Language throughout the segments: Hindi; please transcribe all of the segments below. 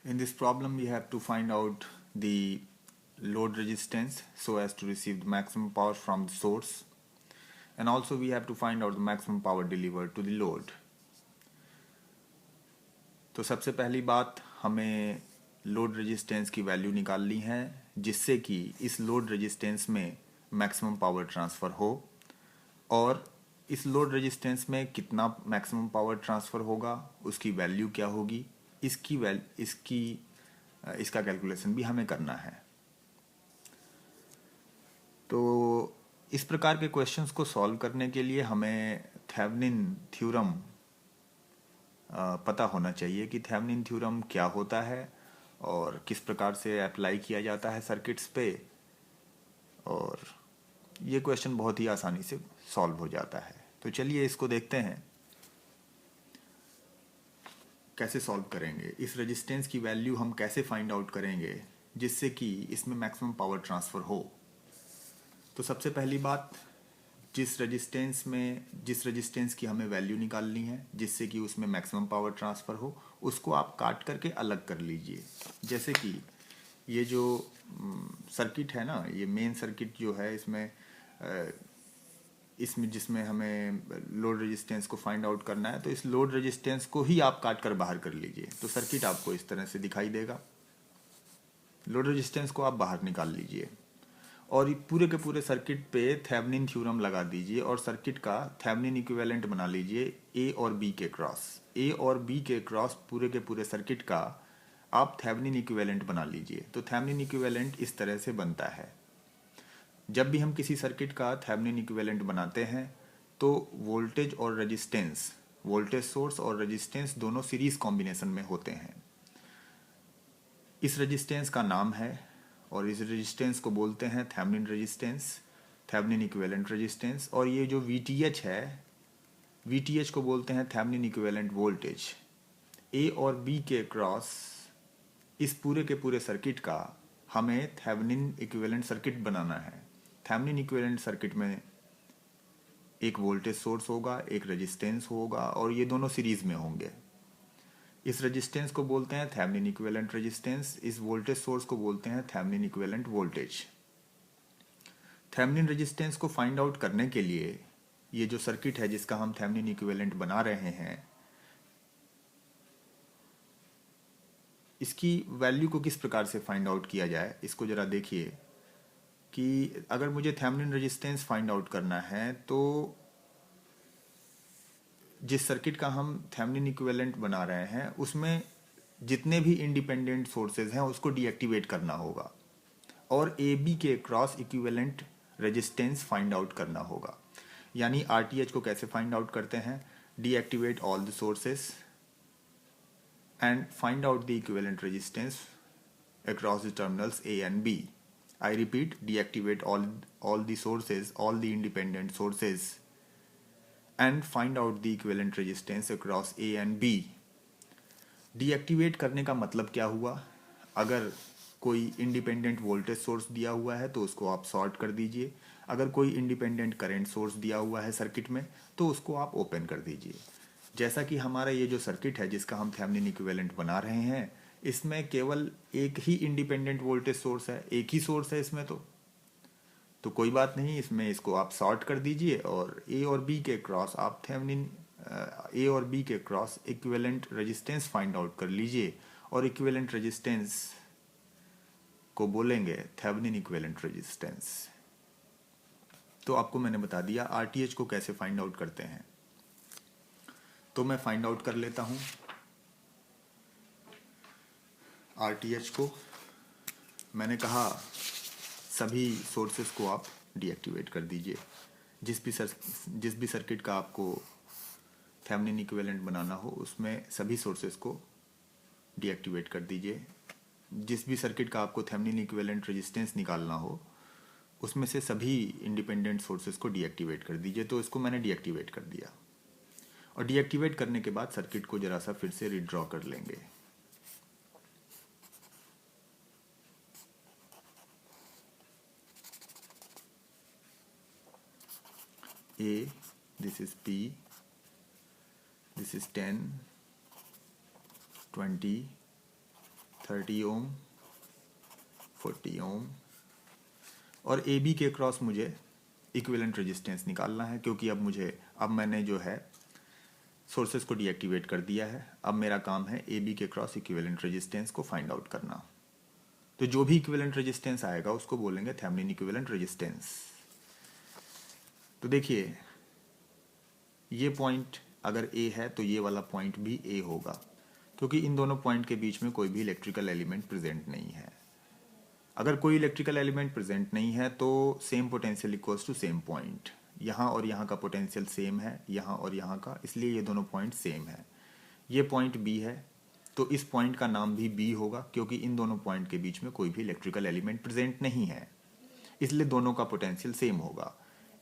In this problem, we have to find out the load resistance so as to receive the maximum power from the source, and also we have to find out the maximum power delivered to the load. तो सबसे पहली बात, हमें लोड रेजिस्टेंस की वैल्यू निकालनी है जिससे कि इस लोड रेजिस्टेंस में मैक्सिमम पावर ट्रांसफ़र हो, और इस लोड रेजिस्टेंस में कितना मैक्सिमम पावर ट्रांसफ़र होगा, उसकी वैल्यू क्या होगी, इसका कैलकुलेशन भी हमें करना है। तो इस प्रकार के क्वेश्चंस को सॉल्व करने के लिए हमें थेवेनिन थ्योरम पता होना चाहिए कि थेवेनिन थ्योरम क्या होता है और किस प्रकार से अप्लाई किया जाता है सर्किट्स पे, और ये क्वेश्चन बहुत ही आसानी से सॉल्व हो जाता है। तो चलिए इसको देखते हैं कैसे सॉल्व करेंगे। इस रेजिस्टेंस की वैल्यू हम कैसे फाइंड आउट करेंगे जिससे कि इसमें मैक्सिमम पावर ट्रांसफ़र हो। तो सबसे पहली बात, जिस रेजिस्टेंस की हमें वैल्यू निकालनी है जिससे कि उसमें मैक्सिमम पावर ट्रांसफ़र हो, उसको आप काट करके अलग कर लीजिए। जैसे कि ये जो सर्किट है ना, ये मेन सर्किट जो है, इसमें जिसमें हमें लोड रेजिस्टेंस को फाइंड आउट करना है, तो इस लोड रेजिस्टेंस को ही आप काट कर बाहर कर लीजिए। तो सर्किट आपको इस तरह से दिखाई देगा। लोड रेजिस्टेंस को आप बाहर निकाल लीजिए और पूरे के पूरे सर्किट पे थेवेनिन थ्योरम लगा दीजिए और सर्किट का थेवेनिन इक्विवेलेंट बना लीजिए ए और बी के क्रॉस। ए और बी के क्रॉस पूरे के पूरे सर्किट का आप थेवेनिन इक्विवेलेंट बना लीजिए। तो थेवेनिन इक्विवेलेंट इस तरह से बनता है। जब भी हम किसी सर्किट का थेवेनिन इक्विवेलेंट बनाते हैं तो वोल्टेज और रेजिस्टेंस, वोल्टेज सोर्स और रेजिस्टेंस दोनों सीरीज कॉम्बिनेशन में होते हैं। इस रेजिस्टेंस का नाम है और इस रेजिस्टेंस को बोलते हैं Thevenin resistance, Thevenin equivalent resistance. और ये जो VTH है, VTH को बोलते हैं थेवेनिन इक्विवेलेंट वोल्टेज। ए और बी के क्रॉस इस पूरे के पूरे सर्किट का हमें थेवेनिन इक्विवेलेंट सर्किट बनाना है। थेवेनिन इक्विवेलेंट सर्किट में एक वोल्टेज सोर्स होगा, एक रेजिस्टेंस होगा और ये दोनों सीरीज में होंगे। इस रेजिस्टेंस को बोलते हैं थेवेनिन इक्विवेलेंट रेजिस्टेंस, इस वोल्टेज सोर्स को बोलते हैं Thevenin equivalent voltage. Thevenin resistance को फाइंड आउट करने के लिए ये जो सर्किट है जिसका हम थेवेनिन इक्विवेलेंट बना रहे हैं, इसकी वैल्यू को किस प्रकार से फाइंड आउट किया जाए, इसको जरा देखिए कि अगर मुझे थेवेनिन रेजिस्टेंस फाइंड आउट करना है तो जिस सर्किट का हम थेवेनिन इक्विवेलेंट बना रहे हैं उसमें जितने भी इंडिपेंडेंट सोर्सेज हैं उसको डीएक्टिवेट करना होगा और ए बी के cross equivalent resistance find out करना होगा। यानी RTH को कैसे फाइंड आउट करते हैं, deactivate all the sources and find out the equivalent resistance across the terminals A and B. I repeat, deactivate all the sources, all the independent sources and find out the equivalent resistance across A and B. Deactivate करने का मतलब क्या हुआ, अगर कोई इंडिपेंडेंट वोल्टेज सोर्स दिया हुआ है तो उसको आप शॉर्ट कर दीजिए, अगर कोई इंडिपेंडेंट करंट सोर्स दिया हुआ है सर्किट में तो उसको आप ओपन कर दीजिए। जैसा कि हमारा ये जो सर्किट है जिसका हम थेवेनिन इक्विवेलेंट बना रहे हैं, इसमें केवल एक ही इंडिपेंडेंट वोल्टेज सोर्स है, एक ही सोर्स है इसमें। तो कोई बात नहीं, इसमें इसको आप शॉर्ट कर दीजिए और ए और बी के क्रॉस आप ए और बी के cross equivalent resistance find out कर लीजिए और इक्विवेलेंट रेजिस्टेंस को बोलेंगे थेवेनिन इक्विवेलेंट रेजिस्टेंस। तो आपको मैंने बता दिया RTH को कैसे फाइंड आउट करते हैं। तो मैं फाइंड आउट कर लेता हूं RTH को। मैंने कहा सभी सोर्सेस को आप डीएक्टिवेट कर दीजिए। जिस भी सर्किट का आपको थेवेनिन इक्विवेलेंट बनाना हो उसमें सभी सोर्सेस को डीएक्टिवेट कर दीजिए। जिस भी सर्किट का आपको थेवेनिन इक्विवेलेंट रेजिस्टेंस निकालना हो उसमें से सभी इंडिपेंडेंट सोर्सेस को डीएक्टिवेट कर दीजिए। तो इसको मैंने डीएक्टिवेट कर दिया और डीएक्टिवेट करने के बाद सर्किट को जरा सा फिर से रिड्रॉ कर लेंगे। A, this is P, this is 10, 20, 30 ओम, 40 ओम, और ए बी के क्रॉस मुझे इक्विवेलेंट रेजिस्टेंस निकालना है, क्योंकि अब मैंने जो है सोर्सेज को डीएक्टिवेट कर दिया है। अब मेरा काम है ए बी के क्रॉस इक्विवेलेंट रेजिस्टेंस को फाइंड आउट करना। तो जो भी इक्विवेलेंट रेजिस्टेंस आएगा उसको बोलेंगे थेवेनिन इक्विवेलेंट रेजिस्टेंस। तो देखिए, ये पॉइंट अगर ए है तो ये वाला पॉइंट भी ए होगा, क्योंकि इन दोनों पॉइंट के बीच में कोई भी इलेक्ट्रिकल एलिमेंट प्रेजेंट नहीं है। अगर कोई इलेक्ट्रिकल एलिमेंट प्रेजेंट नहीं है तो same potential equals to same point. यहाँ और यहाँ का पोटेंशियल सेम है, यहाँ और यहाँ का, इसलिए ये दोनों पॉइंट सेम है। ये पॉइंट बी है, तो इस पॉइंट का नाम भी बी होगा, क्योंकि इन दोनों पॉइंट के बीच में कोई भी इलेक्ट्रिकल एलिमेंट प्रेजेंट नहीं है, इसलिए दोनों का पोटेंशियल सेम होगा।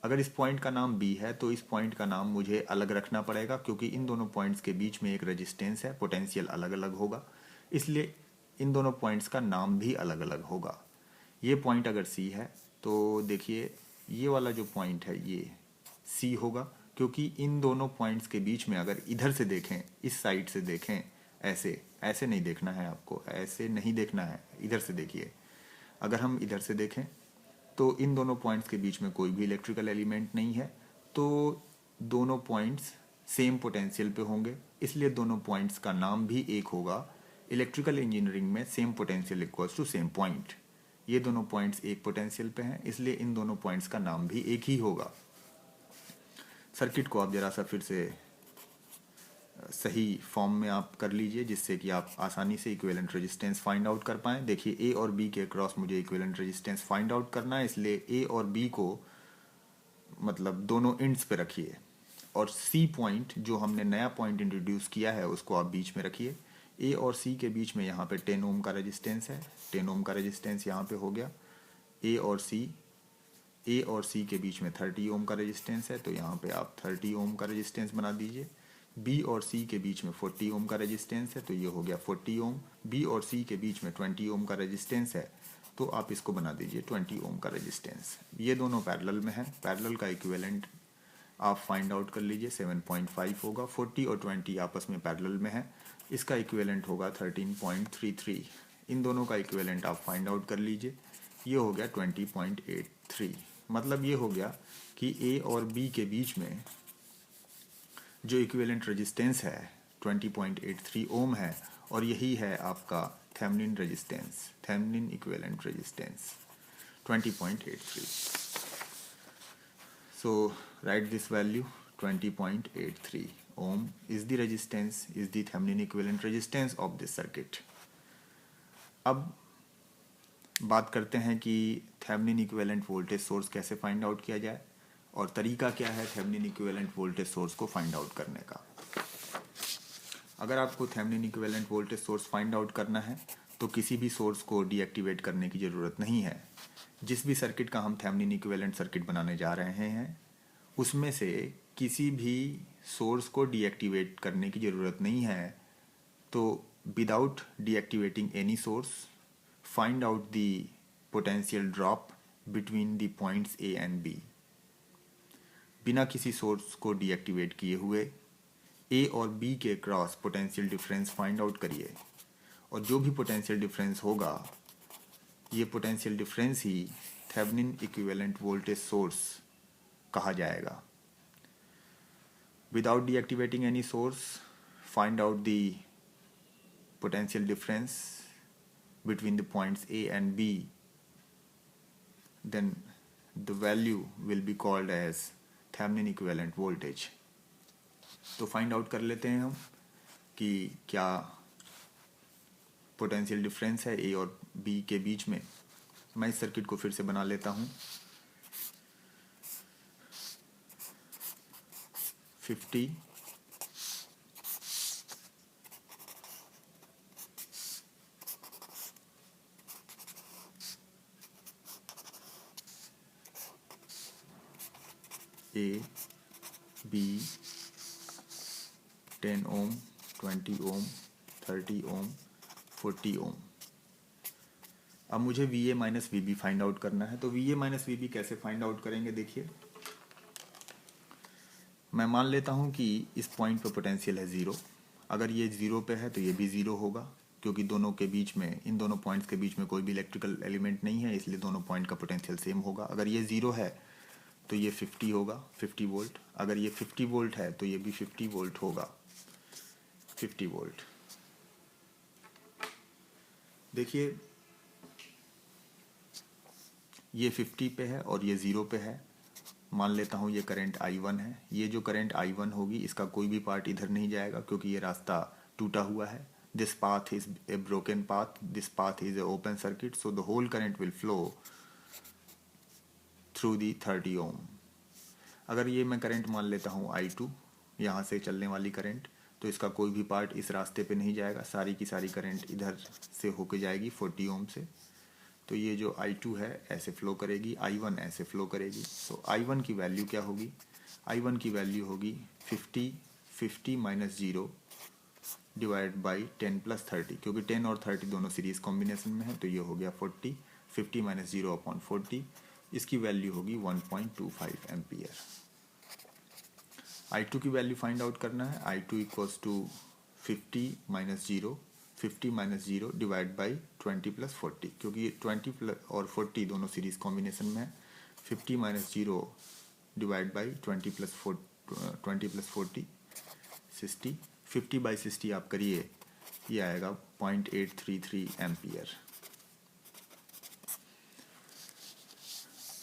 अगर इस पॉइंट का नाम बी है तो इस पॉइंट का नाम मुझे अलग रखना पड़ेगा, क्योंकि इन दोनों पॉइंट्स के बीच में एक रेजिस्टेंस है, पोटेंशियल अलग अलग होगा, इसलिए इन दोनों पॉइंट्स का नाम भी अलग अलग होगा। ये पॉइंट अगर सी है तो देखिए ये वाला जो पॉइंट है ये सी होगा, क्योंकि इन दोनों पॉइंट्स के बीच में अगर इधर से देखें, इस साइड से देखें, ऐसे ऐसे नहीं देखना है आपको, ऐसे नहीं देखना है, इधर से देखिए। अगर हम इधर से देखें तो इन दोनों पॉइंट्स के बीच में कोई भी इलेक्ट्रिकल एलिमेंट नहीं है, तो दोनों पॉइंट्स सेम पोटेंशियल पे होंगे, इसलिए दोनों पॉइंट्स का नाम भी एक होगा। इलेक्ट्रिकल इंजीनियरिंग में same potential equals to same point. ये दोनों पॉइंट्स एक पोटेंशियल पे हैं, इसलिए इन दोनों पॉइंट्स का नाम भी एक ही होगा। सर्किट को आप जरा सा फिर से सही फॉर्म में आप कर लीजिए, जिससे कि आप आसानी से इक्विवेलेंट रेजिस्टेंस फाइंड आउट कर पाएँ। देखिए, ए और बी के क्रॉस मुझे इक्विवेलेंट रेजिस्टेंस फाइंड आउट करना है, इसलिए ए और बी को मतलब दोनों एंड्स पे रखिए, और सी पॉइंट जो हमने नया पॉइंट इंट्रोड्यूस किया है उसको आप बीच में रखिए। ए और सी के बीच में यहाँ पे 10 ओम का रेजिस्टेंस है, 10 ओम का रेजिस्टेंस यहाँ पे हो गया। ए और सी के बीच में 30 ओम का रेजिस्टेंस है, तो यहाँ पे आप 30 ओम का रेजिस्टेंस बना दीजिए। बी और सी के बीच में 40 ओम का रेजिस्टेंस है, तो ये हो गया 40 ओम। बी और सी के बीच में 20 ओम का रेजिस्टेंस है, तो आप इसको बना दीजिए 20 ओम का रेजिस्टेंस। ये दोनों पैरेलल में है, पैरेलल का इक्विवेलेंट आप फाइंड आउट कर लीजिए, 7.5 होगा। 40 और 20 आपस में पैरेलल में है, इसका इक्विवेलेंट होगा 13.33। इन दोनों का इक्विवेलेंट आप फाइंड आउट कर लीजिए, ये हो गया 20.83। मतलब ये हो गया कि ए और बी के बीच में जो इक्विवेलेंट रेजिस्टेंस है 20.83 ओम है, और यही है आपका Thevenin resistance, Thevenin equivalent resistance 20.83। So write this value 20.83 ohm is the resistance, is the Thevenin equivalent resistance of this circuit. अब बात करते हैं कि थेवेनिन इक्विवेलेंट वोल्टेज सोर्स कैसे फाइंड आउट किया जाए, और तरीका क्या है थेवेनिन इक्विवेलेंट वोल्टेज सोर्स को फाइंड आउट करने का। अगर आपको Thevenin equivalent voltage source find out करना है तो किसी भी सोर्स को डीएक्टिवेट करने की ज़रूरत नहीं है। जिस भी सर्किट का हम थेवेनिन इक्विवेलेंट सर्किट बनाने जा रहे हैं उसमें से किसी भी सोर्स को डीएक्टिवेट करने की ज़रूरत नहीं है। तो without deactivating any source, find out the potential drop between the points A and B. बिना किसी सोर्स को डीएक्टिवेट किए हुए ए और बी के cross potential difference find out करिए, और जो भी पोटेंशियल डिफरेंस होगा ये पोटेंशियल डिफरेंस ही थेवेनिन इक्विवेलेंट वोल्टेज सोर्स कहा जाएगा। Without deactivating any source, find out the potential difference between the points A and B, then the value will be called as Thevenin equivalent voltage. तो फाइंड आउट कर लेते हैं हम कि क्या पोटेंशियल डिफरेंस है ए और बी के बीच में। मैं इस सर्किट को फिर से बना लेता हूँ। 50 A B 10 Om, 20 Om, 30 Om, 40 ohm. अब मुझे V A minus V B find out करना है। तो V A minus V B कैसे फाइंड आउट करेंगे, देखिए मैं मान लेता हूं कि इस पॉइंट पे पोटेंशियल है 0। अगर ये 0 पे है तो ये भी 0 होगा, क्योंकि दोनों के बीच में, इन दोनों पॉइंट्स के बीच में कोई भी इलेक्ट्रिकल एलिमेंट नहीं है, इसलिए दोनों पॉइंट का पोटेंशियल सेम होगा। अगर ये 0 है तो ये 50 होगा, 50 वोल्ट। अगर ये 50 वोल्ट है तो ये भी 50 वोल्ट होगा, 50 वोल्ट। देखिए ये 50 पे है और ये 0 पे है। मान लेता हूँ ये करंट I1 है। ये जो करंट I1 होगी इसका कोई भी पार्ट इधर नहीं जाएगा क्योंकि ये रास्ता टूटा हुआ है। This path is a broken path, this path is a open circuit, so the whole current will flow through the 30 ohm. अगर ये मैं करंट मान लेता हूँ I2, यहाँ से चलने वाली करंट, तो इसका कोई भी पार्ट इस रास्ते पे नहीं जाएगा, सारी की सारी करंट इधर से होके जाएगी 40 ओम से। तो ये जो I2 है ऐसे फ्लो करेगी, I1 ऐसे फ्लो करेगी। तो I1 की वैल्यू क्या होगी? I1 की वैल्यू होगी 50 माइनस 0 डिवाइड बाई 10 प्लस 30, क्योंकि 10 और 30 दोनों सीरीज कॉम्बिनेशन में है, तो ये हो गया 40। 50 माइनस 0 अपॉन 40, इसकी वैल्यू होगी 1.25 एम्पियर। I2 की वैल्यू फाइंड आउट करना है। I2 equals to 50 minus 0 divide by 20 plus 40, क्योंकि ये 20 प्लस और 40 दोनों सीरीज कॉम्बिनेशन में है। 50 minus 0 divide by 20 plus 40 60, 50 by 60 आप करिए, ये आएगा 0.833 एम्पियर।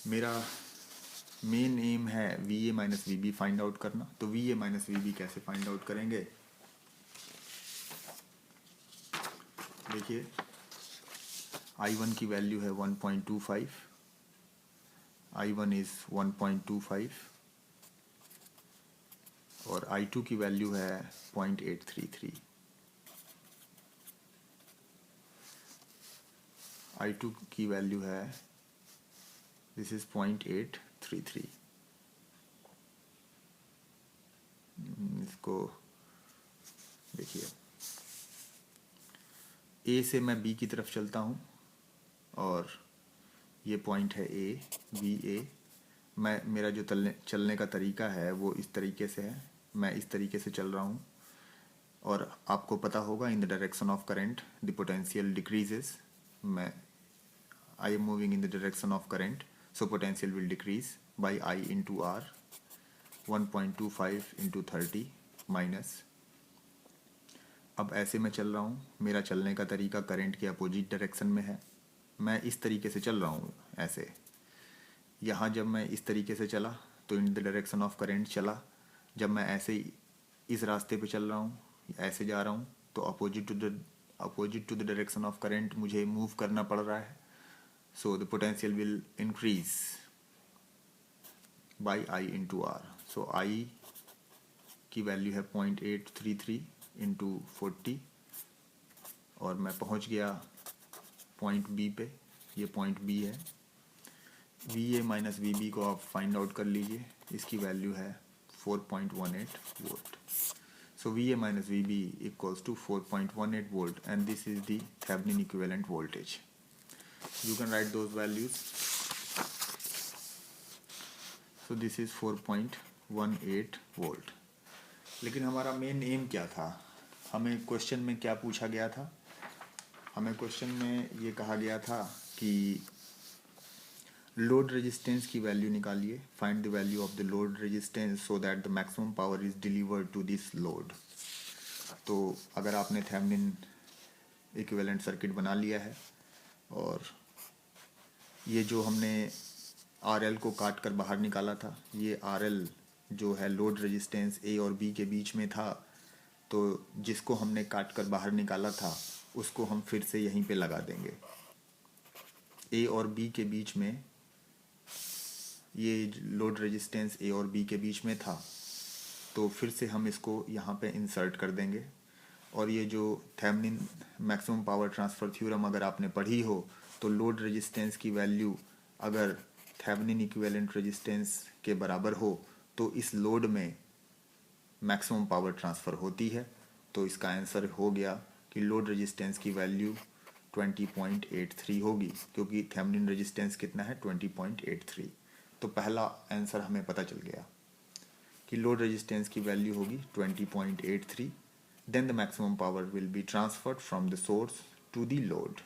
मेरा मेन एम है VA minus VB find out करना। तो VA माइनस VB कैसे फाइंड आउट करेंगे? देखिए I1 की वैल्यू है 1.25, I1 इज 1.25 और I2 की वैल्यू है 0.833। I2 की वैल्यू है, दिस इज 0.833। इसको देखिए, A से मैं B की तरफ चलता हूँ और ये पॉइंट है A, VA। मेरा जो चलने का तरीका है वो इस तरीके से है, मैं इस तरीके से चल रहा हूँ। और आपको पता होगा in the direction of current the potential decreases. I am moving in the direction of current, so potential will decrease by I into R। 1.25 into 30 minus, अब ऐसे मैं चल रहा हूँ, मेरा चलने का तरीका करंट के अपोजिट डायरेक्शन में है। मैं इस तरीके से चल रहा हूँ ऐसे। यहाँ जब मैं इस तरीके से चला तो in the direction of current चला। जब मैं ऐसे इस रास्ते पे चल रहा हूँ, ऐसे जा रहा हूँ, तो opposite to the direction of current मुझे मूव करना पड़ रहा है। So the potential will increase by I into R। So I की वैल्यू है 0.833 इंटू 40 और मैं पहुंच गया पॉइंट B पे। ये पॉइंट B है। VA माइनस VB को आप फाइंड आउट कर लीजिए, इसकी वैल्यू है 4.18 volt. So VA minus VB equals to 4.18 volt and this is the Thevenin equivalent voltage. You can write those values. So this is 4.18 volt. लेकिन हमारा मेन एम क्या था? हमें क्वेश्चन में क्या पूछा गया था? हमें क्वेश्चन में ये कहा गया था कि लोड रेजिस्टेंस की वैल्यू निकालिए, find the value of the load resistance so that the maximum power is delivered to this load. तो अगर आपने थेवेनिन इक्विवेलेंट सर्किट बना लिया है और ये जो हमने RL को काट कर बाहर निकाला था, ये RL जो है लोड रेजिस्टेंस A और B के बीच में था, तो जिसको हमने काट कर बाहर निकाला था उसको हम फिर से यहीं पे लगा देंगे। A और B के बीच में, ये लोड रेजिस्टेंस A और B के बीच में था, तो फिर से हम इसको यहाँ पे इंसर्ट कर देंगे। और ये जो Thevenin maximum power transfer theorem अगर आपने पढ़ी हो, तो लोड रेजिस्टेंस की वैल्यू अगर थेवेनिन इक्विवेलेंट रेजिस्टेंस के बराबर हो तो इस लोड में मैक्सिमम पावर ट्रांसफ़र होती है। तो इसका आंसर हो गया कि लोड रेजिस्टेंस की वैल्यू 20.83 होगी, क्योंकि थेवेनिन रेजिस्टेंस कितना है? 20.83। तो पहला आंसर हमें पता चल गया कि लोड रेजिस्टेंस की वैल्यू होगी 20.83 then the maximum power will be transferred from the source to the load.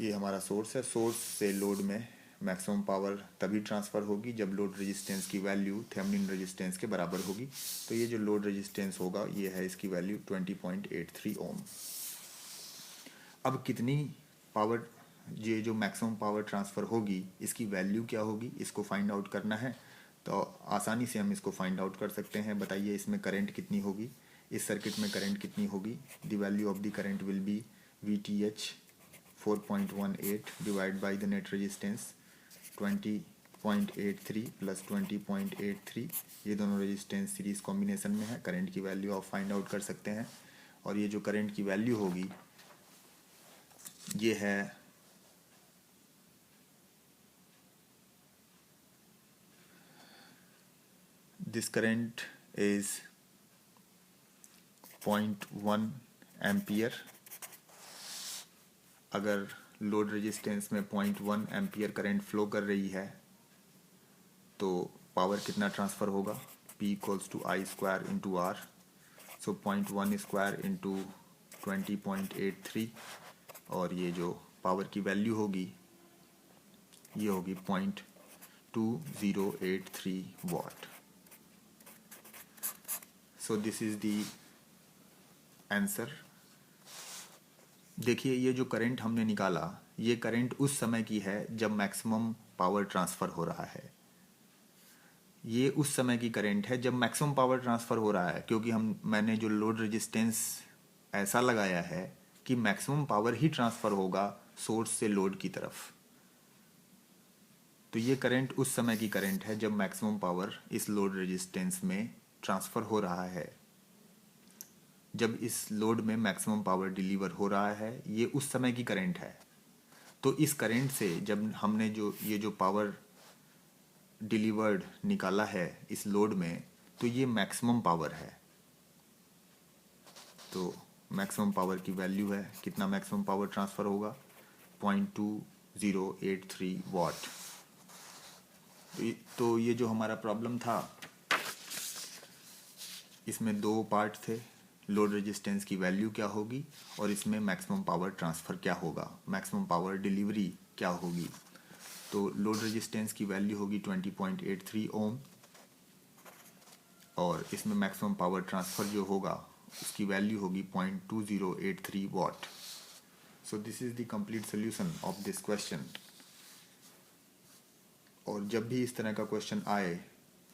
ये हमारा सोर्स है, सोर्स से लोड में मैक्सिमम पावर तभी ट्रांसफ़र होगी जब लोड रेजिस्टेंस की वैल्यू थेवेनिन रेजिस्टेंस के बराबर होगी। तो ये जो लोड रेजिस्टेंस होगा ये है इसकी वैल्यू 20.83 ओम। अब कितनी पावर, ये जो मैक्सिमम पावर ट्रांसफ़र होगी इसकी वैल्यू क्या होगी, इसको फाइंड आउट करना है। तो आसानी से हम इसको फाइंड आउट कर सकते हैं। बताइए इसमें करंट कितनी होगी, इस सर्किट में करंट कितनी होगी। The value of the current will be VTH 4.18 divide by the net resistance 20.83 plus 20.83। ये दोनों रेजिस्टेंस सीरीज कॉम्बिनेशन में है। करंट की वैल्यू आप फाइंड आउट कर सकते हैं। और ये जो करंट की वैल्यू होगी ये है दिस करंट इज 0.1 एम्पियर। अगर लोड रेजिस्टेंस में 0.1 एम्पियर करंट फ्लो कर रही है तो पावर कितना ट्रांसफ़र होगा, P equals to I square into R। So 0.1 square into 20.83 और ये जो पावर की वैल्यू होगी ये होगी 0.2083 watt. So this is the answer. देखिए ये जो करंट हमने निकाला ये करंट उस समय की है जब मैक्सिमम पावर ट्रांसफ़र हो रहा है। ये उस समय की करंट है जब मैक्सिमम पावर ट्रांसफ़र हो रहा है, क्योंकि मैंने जो लोड रेजिस्टेंस ऐसा लगाया है कि मैक्सिमम पावर ही ट्रांसफ़र होगा सोर्स से लोड की तरफ। तो ये करंट उस समय की करंट है जब मैक्सिमम पावर इस लोड रेजिस्टेंस में ट्रांसफ़र हो रहा है। जब इस लोड में मैक्सिमम पावर डिलीवर हो रहा है ये उस समय की करंट है। तो इस करंट से जब हमने ये जो पावर डिलीवर्ड निकाला है इस लोड में, तो ये मैक्सिमम पावर है। तो मैक्सिमम पावर की वैल्यू है, कितना मैक्सिमम पावर ट्रांसफ़र होगा, 0.2083 वाट। तो ये जो हमारा प्रॉब्लम था इसमें दो पार्ट थे, लोड रेजिस्टेंस की वैल्यू क्या होगी और इसमें मैक्सिमम पावर ट्रांसफ़र क्या होगा, मैक्सिमम पावर डिलीवरी क्या होगी। तो लोड रेजिस्टेंस की वैल्यू होगी 20.83 ओम और इसमें मैक्सिमम पावर ट्रांसफ़र जो होगा उसकी वैल्यू होगी 0.2083 watt. So this is the complete solution of this question. और जब भी इस तरह का क्वेश्चन आए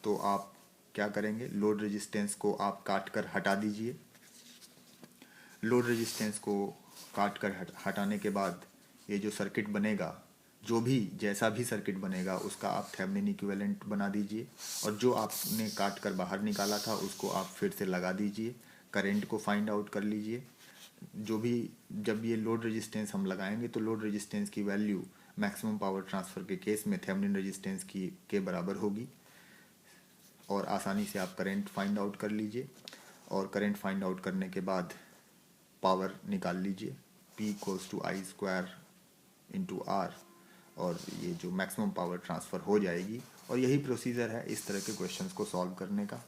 तो आप क्या करेंगे, लोड रेजिस्टेंस को आप काट कर हटा दीजिए। लोड रेजिस्टेंस को काट कर हटाने के बाद ये जो सर्किट बनेगा, जो भी जैसा भी सर्किट बनेगा उसका आप थेवेनिन इक्विवेलेंट बना दीजिए और जो आपने काट कर बाहर निकाला था उसको आप फिर से लगा दीजिए। करंट को फाइंड आउट कर लीजिए। जो भी जब ये लोड रेजिस्टेंस हम लगाएंगे तो लोड रेजिस्टेंस की वैल्यू मैक्सिमम पावर ट्रांसफ़र के केस में थेवेनिन रेजिस्टेंस की के बराबर होगी और आसानी से आप करंट फाइंड आउट कर लीजिए। और करंट फाइंड आउट करने के बाद पावर निकाल लीजिए, P equals to I square into R और ये जो मैक्सिमम पावर ट्रांसफ़र हो जाएगी। और यही प्रोसीजर है इस तरह के क्वेश्चंस को सॉल्व करने का।